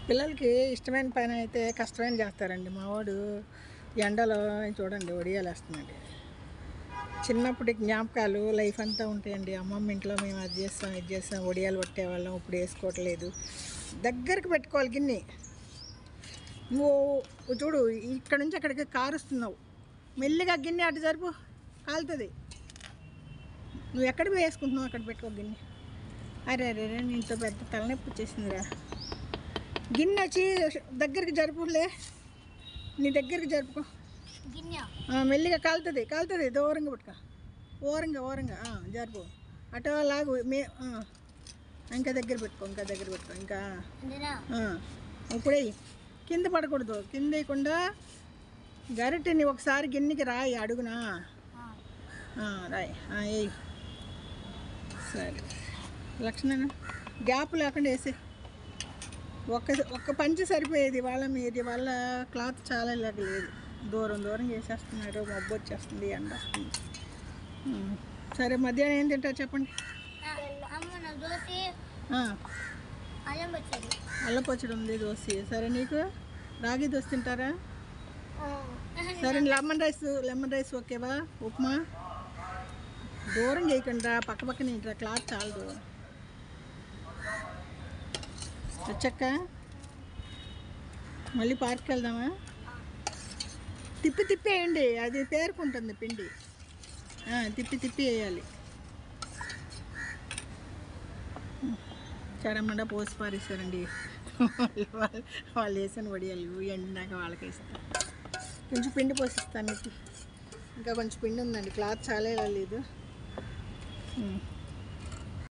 పిల్లలకి ఇష్టమైన పని అయితే కష్టమైన చేస్తారండి. మావాడు ఎండలో చూడండి వడియాలు వేస్తున్నాడు. చిన్నప్పటి జ్ఞాపకాలు లైఫ్ అంతా ఉంటాయండి. అమ్మమ్మ ఇంట్లో మేము అది చేస్తాం ఇది చేస్తాం వడియాలు కొట్టేవాళ్ళం. ఇప్పుడు వేసుకోవట్లేదు. దగ్గరికి పెట్టుకోవాలి గిన్నె. నువ్వు చూడు ఇక్కడ నుంచి అక్కడికి కారుస్తున్నావు. మెల్లిగా గిన్నె అటు జరుపు, కాలుతుంది. నువ్వు ఎక్కడ వేసుకుంటున్నావు అక్కడ పెట్టుకో గిన్నె. అరే అరే రే నీతో పెద్ద తలనొప్పి వచ్చేసిందిరా. గిన్నె వచ్చి దగ్గరికి జరుపులే, నీ దగ్గరికి జరుపుకో. మెల్లిగా కాలుతుంది కాలుతుంది. దూరంగా పట్టుకో, ఓరంగా జరుపు. అటు లాగు ఇంకా దగ్గర పెట్టుకో, ఇంకా ఇప్పుడే కింద పడకూడదు. కింద వేయకుండా గరిటెని ఒకసారి గిన్నెకి రాయి అడుగునా. రాయి వేయి. సరే లక్షణ గ్యాప్ లేకుండా వేసి ఒక్క పంచి సరిపోయేది. వాళ్ళ క్లాత్ చాలా ఇలాగ లేదు. దూరం చేసేస్తున్నారు. మబ్బు వచ్చేస్తుంది, ఎండ వస్తుంది. సరే మధ్యాహ్నం ఏం తింటారు చెప్పండి. అల్లం పచ్చడి ఉంది, దోశ. సరే నీకు రాగి దోశ తింటారా? సరే లెమన్ రైస్ ఓకేవా? ఉప్మా దూరం చేయకుండా పక్కనే ఇంట్రా. క్లాత్ చాలదు. వచ్చాక మళ్ళీ పార్క్కి వెళ్దామా? తిప్పి వేయండి, అది పేరుకుంటుంది పిండి. తిప్పి వేయాలి. చెరమండ పోసి పారేసారండి వాళ్ళు వేసిన వడియాలు. ఎండినాక వాళ్ళకి ఇస్తాను. కొంచెం పిండి పోసిస్తాను మీకు. ఇంకా కొంచెం పిండి ఉందండి. క్లాత్ చాలా లేదు.